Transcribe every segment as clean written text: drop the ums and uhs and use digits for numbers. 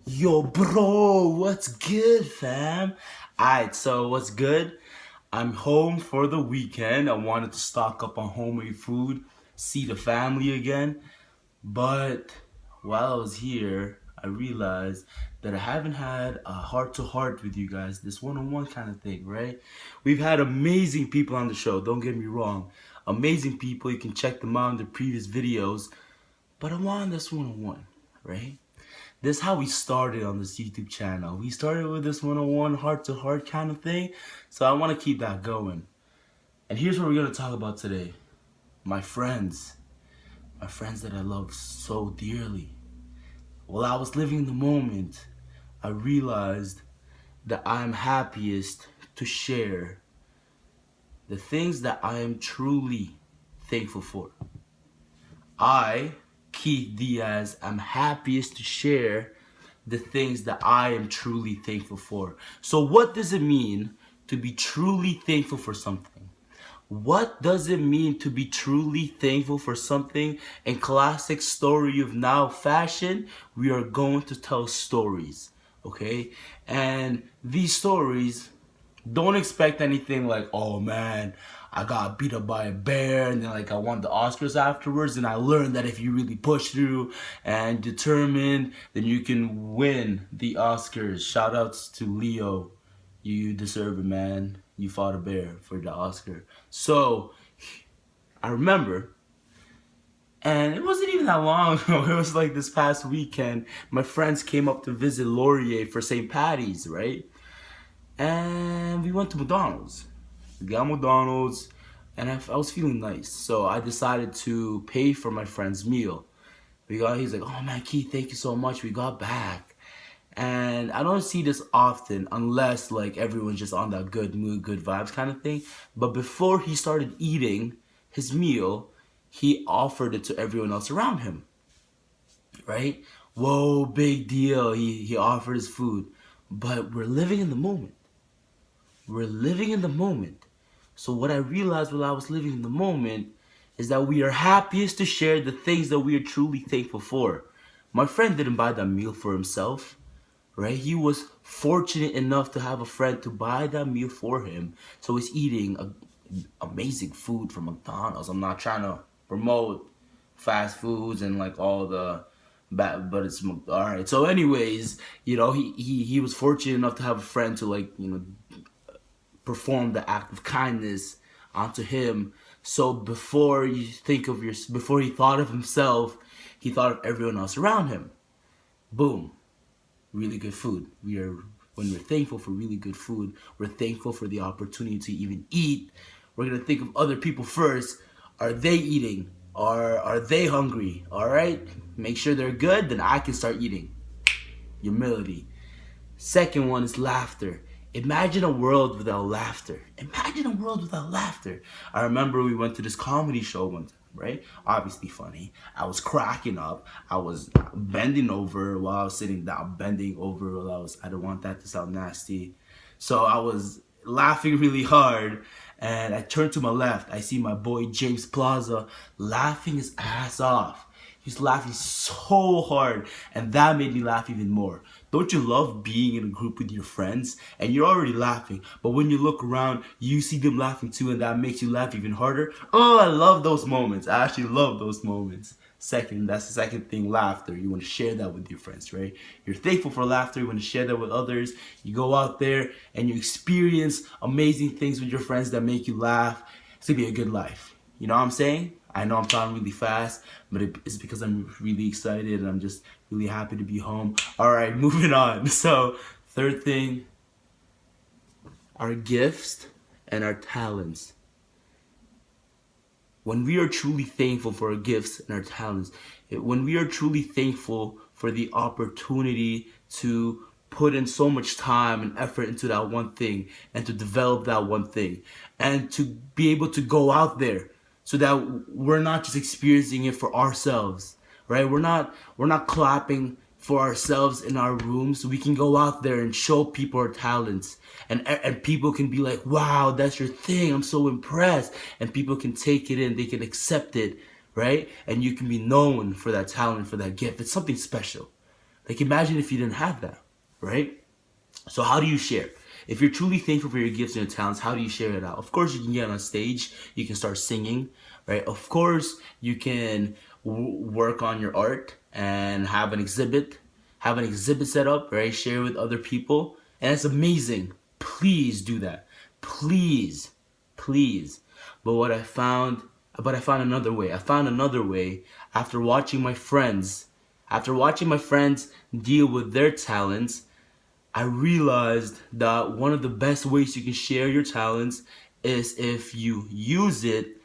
Yo, bro, what's good, fam? Alright, so what's good? I'm home for the weekend. I wanted to stock up on homemade food, see the family again. But while I was here, I realized that I haven't had a heart to heart with you guys, this one on one kind of thing, right? We've had amazing people on the show, don't get me wrong. Amazing people, you can check them out in the previous videos. But I want this one on one, right? This is how we started on this YouTube channel. We started with this one-on-one heart-to-heart kind of thing. So I want to keep that going. And here's what we're going to talk about today. My friends. My friends that I love so dearly. While I was living the moment, I realized that I am happiest to share the things that I am truly thankful for. I, Keith Diaz, am happiest to share the things that I am truly thankful for. So what does it mean to be truly thankful for something? What does it mean to be truly thankful for something? In classic story of now fashion, we are going to tell stories, okay? And these stories, don't expect anything like, oh man, I got beat up by a bear and then like I won the Oscars afterwards, and I learned that if you really push through and determined, then you can win the Oscars. Shout outs to Leo. You deserve it, man. You fought a bear for the Oscar. So I remember, and it wasn't even that long ago. It was like this past weekend. My friends came up to visit Laurier for St. Patty's, right? And we went to McDonald's. We got McDonald's, and I was feeling nice, so I decided to pay for my friend's meal. He's like, oh man, Keith, thank you so much. We got back. And I don't see this often unless like everyone's just on that good mood, good vibes kind of thing. But before he started eating his meal, he offered it to everyone else around him, right? Whoa, big deal. He offered his food. But we're living in the moment. We're living in the moment. So what I realized while I was living in the moment is that we are happiest to share the things that we are truly thankful for. My friend didn't buy that meal for himself, right? He was fortunate enough to have a friend to buy that meal for him. So he's eating amazing food from McDonald's. I'm not trying to promote fast foods and like all the bad, but it's all right. So anyways, he was fortunate enough to have a friend to like, perform the act of kindness onto him. So before he thought of himself, he thought of everyone else around him. Boom. Really good food. When we're thankful for really good food, we're thankful for the opportunity to even eat. We're gonna think of other people first. Are they eating? Are they hungry? Alright? Make sure they're good, then I can start eating. Humility. Second one is laughter. Imagine a world without laughter. Imagine a world without laughter. I remember we went to this comedy show one time, right? Obviously funny. I was cracking up. I was bending over while I was sitting down, bending over while I don't want that to sound nasty. So I was laughing really hard, and I turned to my left. I see my boy James Plaza laughing his ass off. He's laughing so hard, and that made me laugh even more. Don't you love being in a group with your friends and you're already laughing, but when you look around, you see them laughing too, and that makes you laugh even harder? Oh, I love those moments. I actually love those moments. That's the second thing, laughter. You want to share that with your friends, right? You're thankful for laughter. You want to share that with others. You go out there and you experience amazing things with your friends that make you laugh. It's going to be a good life. You know what I'm saying? I know I'm talking really fast, but it's because I'm really excited and I'm just really happy to be home. All right, moving on. So, third thing, our gifts and our talents. When we are truly thankful for our gifts and our talents, when we are truly thankful for the opportunity to put in so much time and effort into that one thing and to develop that one thing and to be able to go out there so that we're not just experiencing it for ourselves, right? We're not clapping for ourselves in our rooms. We can go out there and show people our talents, and people can be like, wow, that's your thing, I'm so impressed, and people can take it in, they can accept it, right? And you can be known for that talent, for that gift. It's something special. Like imagine if you didn't have that, right? So how do you share? If you're truly thankful for your gifts and your talents, how do you share it out? Of course, you can get on stage. You can start singing, right? Of course, you can work on your art and have an exhibit set up, right? Share with other people, and it's amazing. Please do that. Please, please. But I found another way. I found another way after watching my friends. After watching my friends deal with their talents, I realized that one of the best ways you can share your talents is if you use it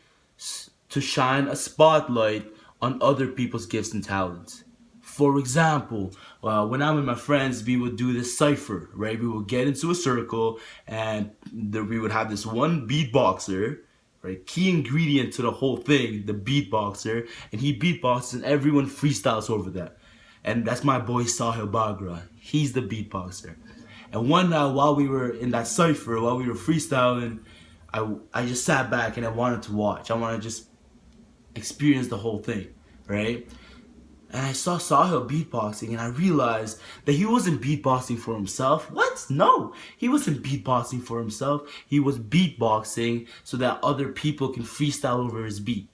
to shine a spotlight on other people's gifts and talents. For example, when I'm with my friends, we would do this cypher, right? We would get into a circle and we would have this one beatboxer, right? Key ingredient to the whole thing, the beatboxer, and he beatboxes and everyone freestyles over that. And that's my boy Sahil Bagra. He's the beatboxer. And one night while we were in that cypher, while we were freestyling, I just sat back and I wanted to watch. I wanted to just experience the whole thing, right? And I saw Sahil beatboxing and I realized that he wasn't beatboxing for himself. What? No, he wasn't beatboxing for himself. He was beatboxing so that other people can freestyle over his beat.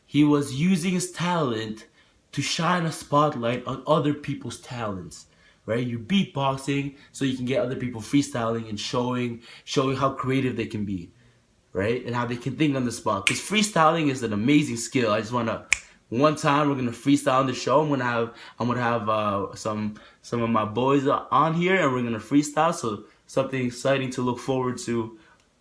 He was using his talent to shine a spotlight on other people's talents, right? You're beatboxing so you can get other people freestyling and showing how creative they can be, right? And how they can think on the spot. Because freestyling is an amazing skill. I just wanna, one time we're gonna freestyle on the show. I'm gonna have some of my boys on here, and we're gonna freestyle. So something exciting to look forward to.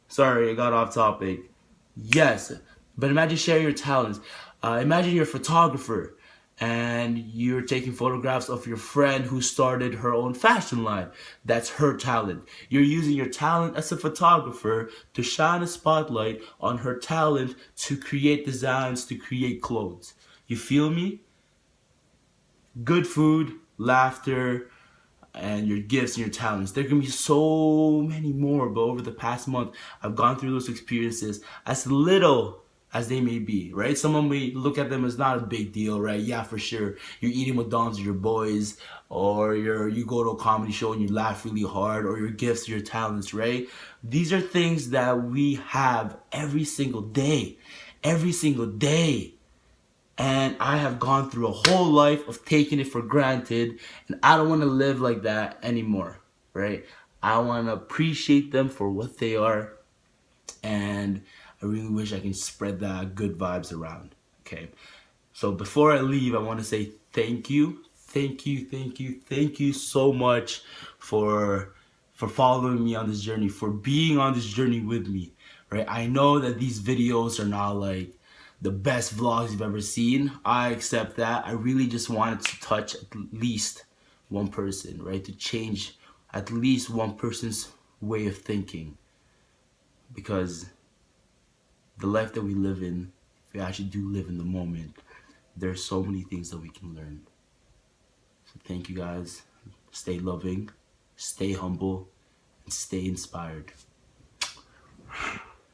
Sorry, I got off topic. Yes, but imagine sharing your talents. Imagine you're a photographer and you're taking photographs of your friend who started her own fashion line. That's her talent. You're using your talent as a photographer to shine a spotlight on her talent to create designs, to create clothes. You feel me? Good food, laughter, and your gifts and your talents. There can be so many more, but over the past month, I've gone through those experiences, as little as they may be, right? Someone may look at them as not a big deal, right? Yeah, for sure. You're eating McDonald's with your boys, or you go to a comedy show and you laugh really hard, or your gifts, your talents, right? These are things that we have every single day. Every single day. And I have gone through a whole life of taking it for granted, and I don't want to live like that anymore, right? I want to appreciate them for what they are, and I really wish I can spread that good vibes around, okay? So before I leave, I want to say thank you so much for following me on this journey, for being on this journey with me, right? I know that these videos are not like the best vlogs you've ever seen. I accept that. I really just wanted to touch at least one person, right? To change at least one person's way of thinking. Because the life that we live in, if we actually do live in the moment, there's so many things that we can learn. So thank you guys. Stay loving, stay humble, and stay inspired.